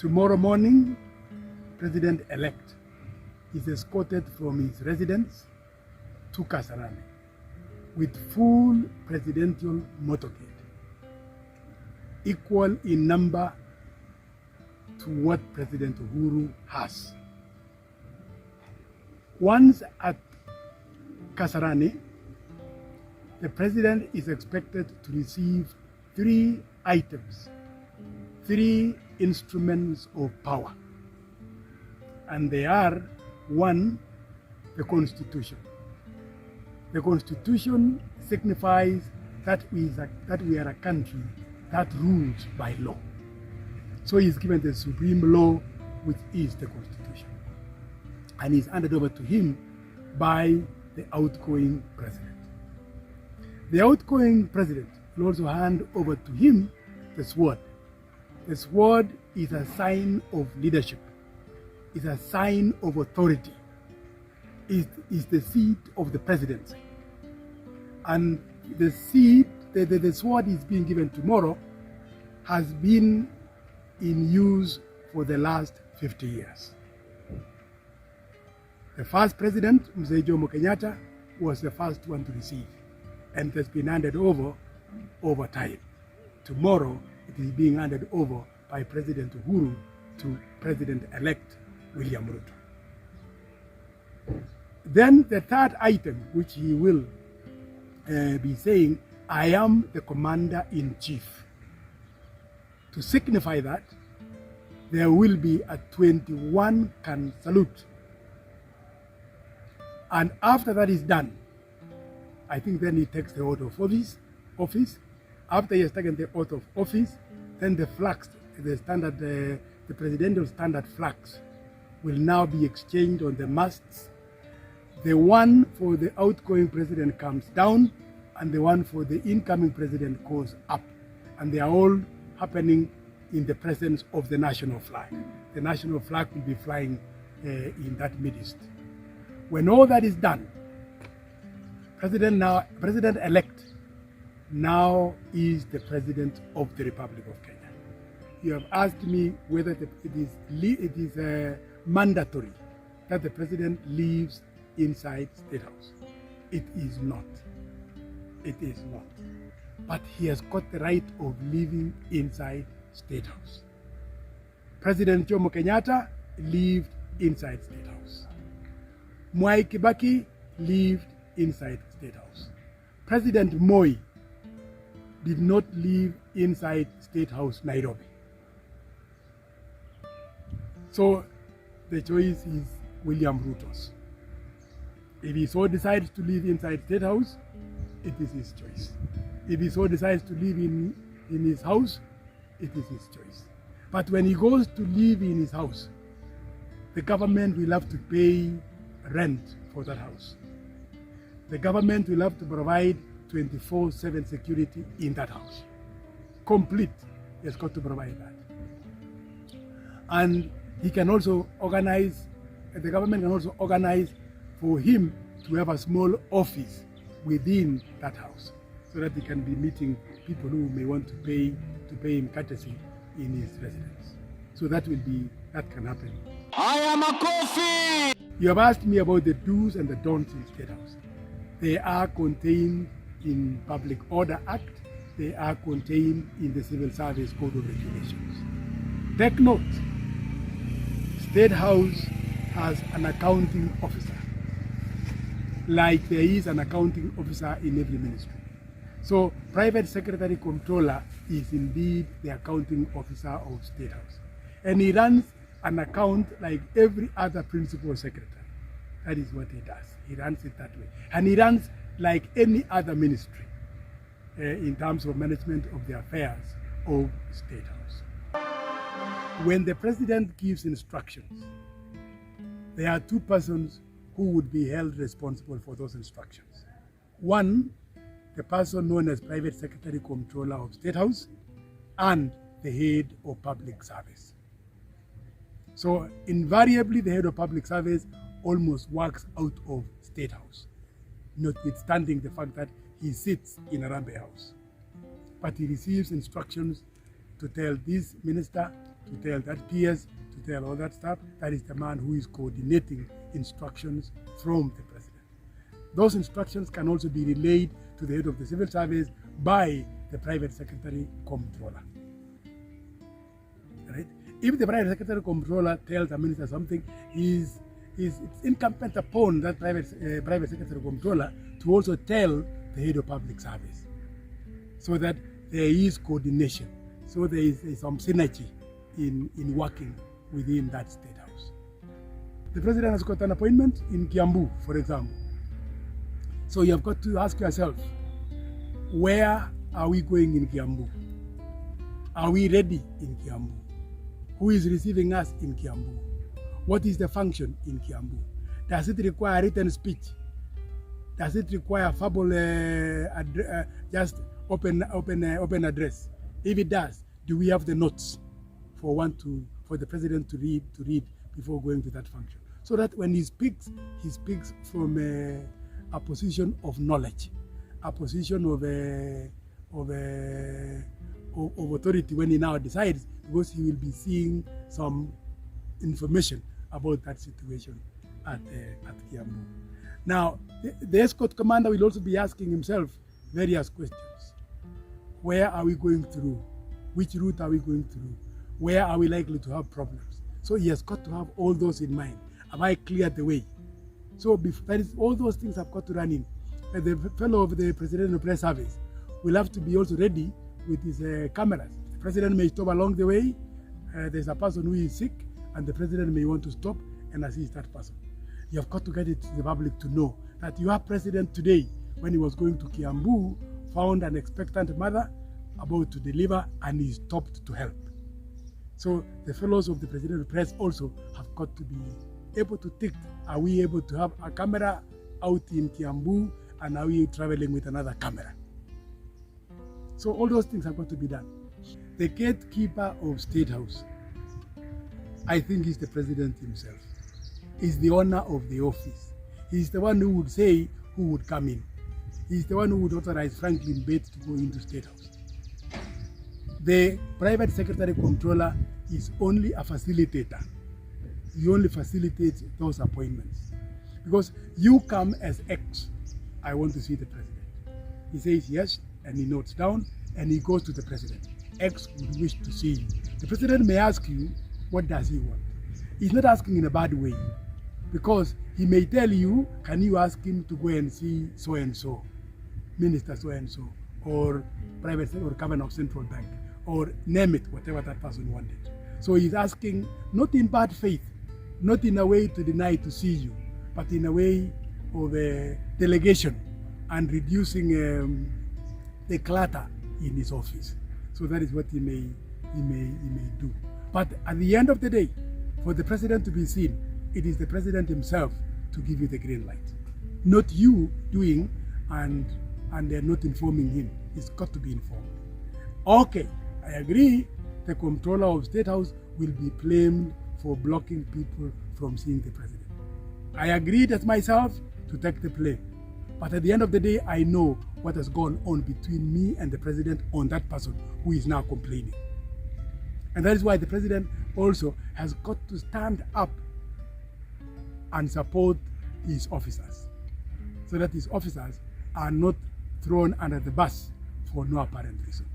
Tomorrow morning, President-elect is escorted from his residence to Kasarani with full presidential motorcade, equal in number to what President Uhuru has. Once at Kasarani, the president is expected to receive 3 items, 3 instruments of power. And they are: 1, the Constitution. The Constitution signifies that we are a country that rules by law. So he is given the supreme law, which is the Constitution. And is handed over to him by the outgoing president. The outgoing president will also hand over to him the sword. The sword is a sign of leadership. It's a sign of authority. It is the seat of the presidency. And the sword is being given tomorrow has been in use for the last 50 years. The first president, Mzee Jomo Kenyatta, was the first one to receive, and it has been handed over time. Tomorrow, it is being handed over by President Uhuru to President-elect William Ruto. Then the third item, which he will be saying, I am the commander-in-chief. To signify that, there will be a 21-can salute. And after that is done, I think then he takes the oath of office. After he has taken the oath of office, then the flags, the presidential standard flags, will now be exchanged on the masts. The one for the outgoing president comes down, and the one for the incoming president goes up. And they are all happening in the presence of the national flag. The national flag will be flying in that midst. When all that is done, President-elect now is the President of the Republic of Kenya. You have asked me whether it is mandatory that the President lives inside State House. It is not. It is not. But he has got the right of living inside State House. President Jomo Kenyatta lived inside State House. Mwai Kibaki lived inside State House. President Moi did not live inside State House, Nairobi. So the choice is William Ruto's. If he so decides to live inside State House, it is his choice. If he so decides to live in his house, it is his choice. But when he goes to live in his house, the government will have to pay rent for that house. The government will have to provide 24/7 security in that house. Complete. He has got to provide that. And he can also organize, the government can also organize for him to have a small office within that house, so that he can be meeting people who may want to pay him courtesy in his residence. So that can happen. I am a coffee! You have asked me about the do's and the don'ts in State House. They are contained in Public Order Act. They are contained in the Civil Service Code of Regulations. Take note, State House has an accounting officer, like there is an accounting officer in every ministry. So Private Secretary Comptroller is indeed the accounting officer of State House. And he runs an account like every other principal secretary. That is what he does. He runs it that way. And he runs like any other ministry in terms of management of the affairs of State House. When the president gives instructions, there are 2 persons who would be held responsible for those instructions. One, the person known as Private Secretary Comptroller of State House, and the head of public service. So invariably, the head of public service almost works out of State House, notwithstanding the fact that he sits in Harambee House. But he receives instructions to tell this minister to to tell that PS, to tell all that stuff. That is the man who is coordinating instructions from the president. Those instructions can also be relayed to the head of the civil service by the private secretary comptroller. Right? If the private secretary comptroller tells the minister something, it's incumbent upon that private secretary comptroller to also tell the head of public service, so that there is coordination, so there is some synergy in working within that state house. The president has got an appointment in Kiambu, for example. So you have got to ask yourself, where are we going in Kiambu? Are we ready in Kiambu? Who is receiving us in Kiambu? What is the function in Kiambu? Does it require written speech? Does it require verbal, just open address? If it does, do we have the notes for the president to read before going to that function? So that when he speaks from a position of knowledge, a position of authority when he now decides, because he will be seeing some information about that situation at Kiambu. Now, the escort commander will also be asking himself various questions. Where are we going through? Which route are we going through? Where are we likely to have problems? So he has got to have all those in mind. Have I cleared the way? So that is, all those things have got to run in. The fellow of the Presidential Press Service will have to be also ready with his cameras. The president may stop along the way. There's a person who is sick, and the president may want to stop and assist that person. You have got to get it to the public to know that your president today, when he was going to Kiambu, found an expectant mother about to deliver, and he stopped to help. So the fellows of the Presidential Press also have got to be able to tick, are we able to have a camera out in Kiambu, and are we traveling with another camera? So all those things have got to be done. The gatekeeper of State House, I think, is the president himself. He's the owner of the office. He's the one who would say who would come in. He's the one who would authorize Franklin Bett to go into State House. The private secretary comptroller is only a facilitator. He only facilitates those appointments. Because you come as X, I want to see the president. He says yes, and he notes down, and he goes to the president. X would wish to see you. The president may ask you, what does he want? He's not asking in a bad way, because he may tell you, can you ask him to go and see so-and-so, Minister so-and-so, or private sector, or governor of Central Bank, or name it, whatever that person wanted. So he's asking, not in bad faith, not in a way to deny to see you, but in a way of delegation and reducing the clutter in his office. So that is what he may do. But at the end of the day, for the president to be seen, it is the president himself to give you the green light, not you doing and they're not informing him. He's got to be informed. Okay, I agree, the comptroller of State House will be blamed for blocking people from seeing the president. I agreed as myself to take the blame. But at the end of the day, I know what has gone on between me and the president on that person who is now complaining. And that is why the president also has got to stand up and support his officers, so that his officers are not thrown under the bus for no apparent reason.